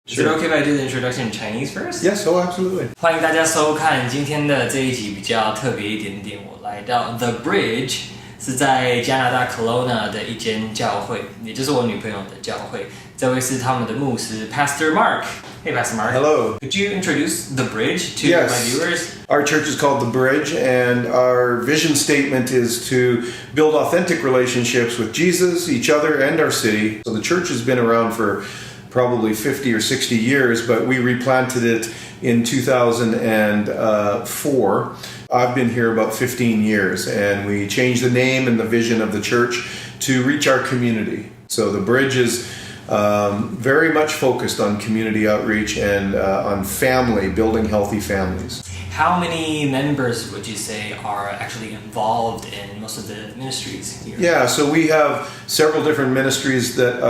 Is it okay if I do the introduction in Chinese first? Yes, oh, absolutely. 欢迎大家收看今天的这一集比较特别一点点。我来到 The Bridge 是在加拿大 Kelowna 的一间教会，也就是我女朋友的教会。这位是他们的牧师 Pastor Mark. Hey, Pastor Mark. Hello. Could you introduce The Bridge to Yes. my viewers? Our church is called The Bridge, and our vision statement is to build authentic relationships with Jesus, each other, and our city. So the church has been around for probably 50 or 60 years, but we replanted it in 2004. I've been here about 15 years, and we changed the name and the vision of the church to reach our community. So the Bridge is very much focused on community outreach and on family, building healthy families. How many members would you say are actually involved in most of the ministries here? Yeah, so we have several different ministries that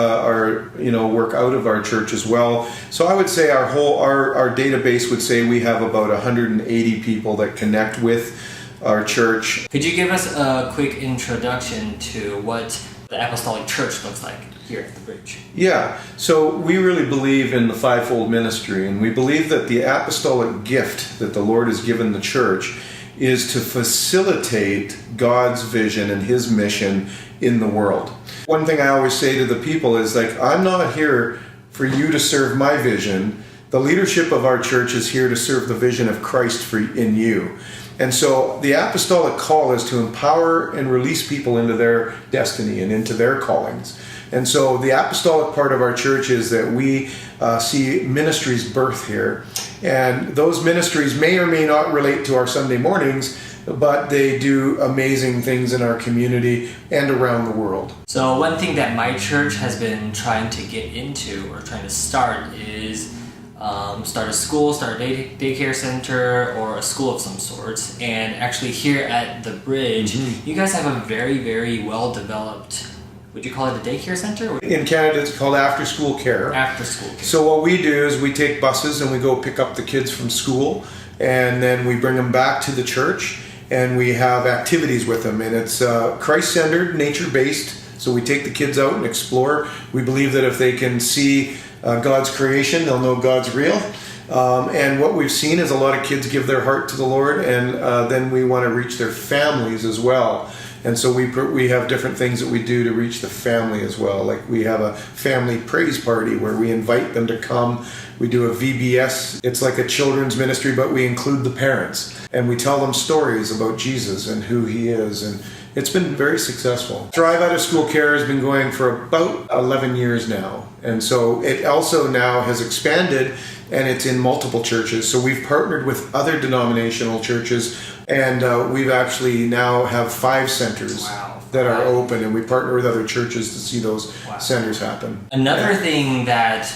work out of our church as well. So I would say our database would say we have about 180 people that connect with our church. Could you give us a quick introduction to what the Apostolic Church looks like here at the Bridge? Yeah, so we really believe in the fivefold ministry, and we believe that the apostolic gift that the Lord has given the church is to facilitate God's vision and His mission in the world. One thing I always say to the people is, I'm not here for you to serve my vision. The leadership of our church is here to serve the vision of Christ in you. And so the apostolic call is to empower and release people into their destiny and into their callings. And so the apostolic part of our church is that we see ministries birth here. And those ministries may or may not relate to our Sunday mornings, but they do amazing things in our community and around the world. So one thing that my church has been trying to get into or trying to start is start a school, start a daycare center, or a school of some sorts. And actually here at the Bridge, you guys have a very, very well-developed, would you call it a daycare center? In Canada, it's called after-school care. After-school care. So what we do is we take buses and we go pick up the kids from school, and then we bring them back to the church, and we have activities with them. And it's Christ-centered, nature-based, so we take the kids out and explore. We believe that if they can see God's creation, they'll know God's real. And what we've seen is a lot of kids give their heart to the Lord, and then we want to reach their families as well. And so we have different things that we do to reach the family as well. Like we have a family praise party where we invite them to come. We do a VBS. It's like a children's ministry, but we include the parents. And we tell them stories about Jesus and who He is. And it's been very successful. Thrive Out of School Care has been going for about 11 years now. And so it also now has expanded, and it's in multiple churches. So we've partnered with other denominational churches, and we've actually now have 5 centers that are open, and we partner with other churches to see those centers happen. Another thing that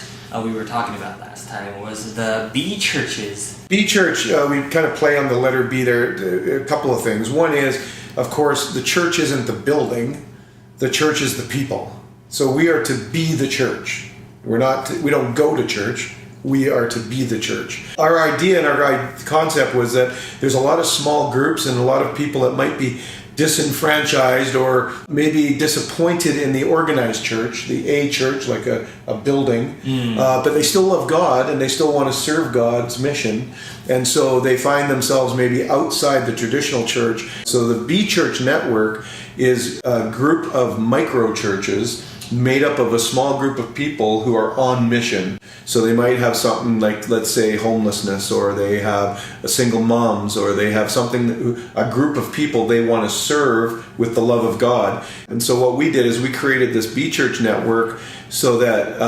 we were talking about last time was the B churches. B church, we kind of play on the letter B there. A couple of things. One is, of course, the church isn't the building. The church is the people. So we are to be the church. We don't go to church. We are to be the church. Our idea and our concept was that there's a lot of small groups and a lot of people that might be disenfranchised or maybe disappointed in the organized church, the A church, like a building, but they still love God and they still want to serve God's mission. And so they find themselves maybe outside the traditional church. So the B church network is a group of micro churches made up of a small group of people who are on mission. So they might have something like, let's say, homelessness, or they have a single moms, or they have a group of people they want to serve with the love of God. And so what we did is we created this B Church network so that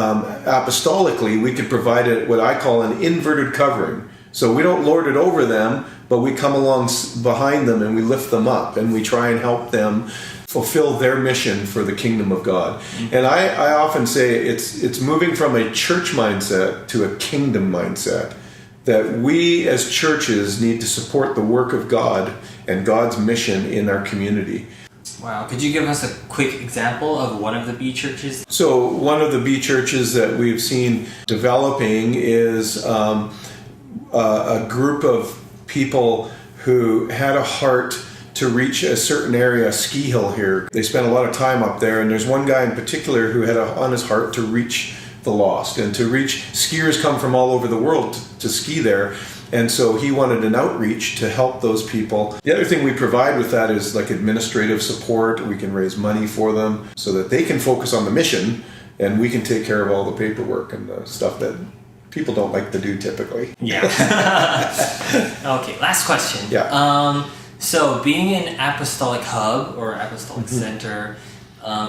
apostolically we could provide what I call an inverted covering. So we don't lord it over them, but we come along behind them and we lift them up and we try and help them fulfill their mission for the kingdom of God. And I often say it's moving from a church mindset to a kingdom mindset, that we as churches need to support the work of God and God's mission in our community. Wow. Could you give us a quick example of one of the B churches? So one of the B churches that we've seen developing is a group of people who had a heart to reach a certain area, ski hill here. They spent a lot of time up there, and there's one guy in particular who had on his heart to reach the lost and to reach. Skiers come from all over the world to ski there. And so he wanted an outreach to help those people. The other thing we provide with that is like administrative support. We can raise money for them so that they can focus on the mission, and we can take care of all the paperwork and the stuff that people don't like to do typically. Yeah. Okay, last question. Yeah. So being an apostolic hub or apostolic center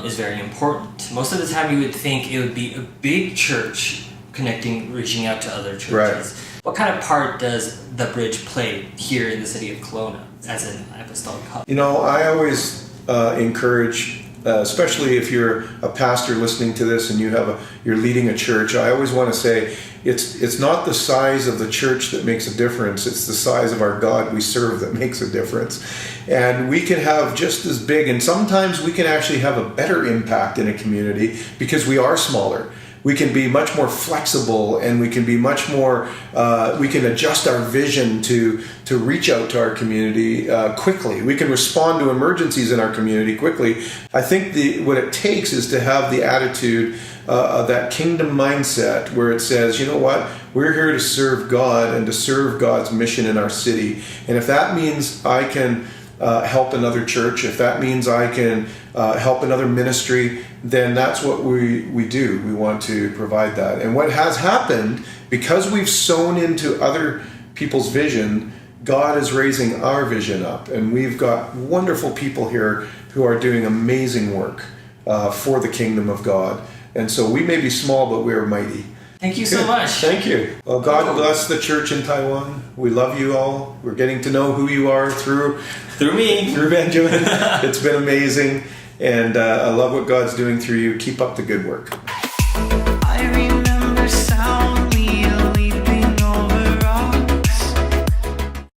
is very important. Most of the time you would think it would be a big church reaching out to other churches. Right. What kind of part does the Bridge play here in the city of Kelowna as an apostolic hub? I always encourage, especially if you're a pastor listening to this and you're leading a church, I always want to say it's not the size of the church that makes a difference, it's the size of our God we serve that makes a difference. And we can have just as big, and sometimes we can actually have a better impact in a community because we are smaller. We can be much more flexible, and we can be much more, we can adjust our vision to reach out to our community quickly. We can respond to emergencies in our community quickly. I think what it takes is to have the attitude of that kingdom mindset where it says, you know what, we're here to serve God and to serve God's mission in our city. And if that means I can help another church, if that means I can help another ministry, then that's what we do. We want to provide that. And what has happened, because we've sown into other people's vision, God is raising our vision up. And we've got wonderful people here who are doing amazing work for the kingdom of God. And so we may be small, but we are mighty. Thank you so much. Thank you. Well, God bless the church in Taiwan. We love you all. We're getting to know who you are through me, through Benjamin. It's been amazing. And I love what God's doing through you. Keep up the good work.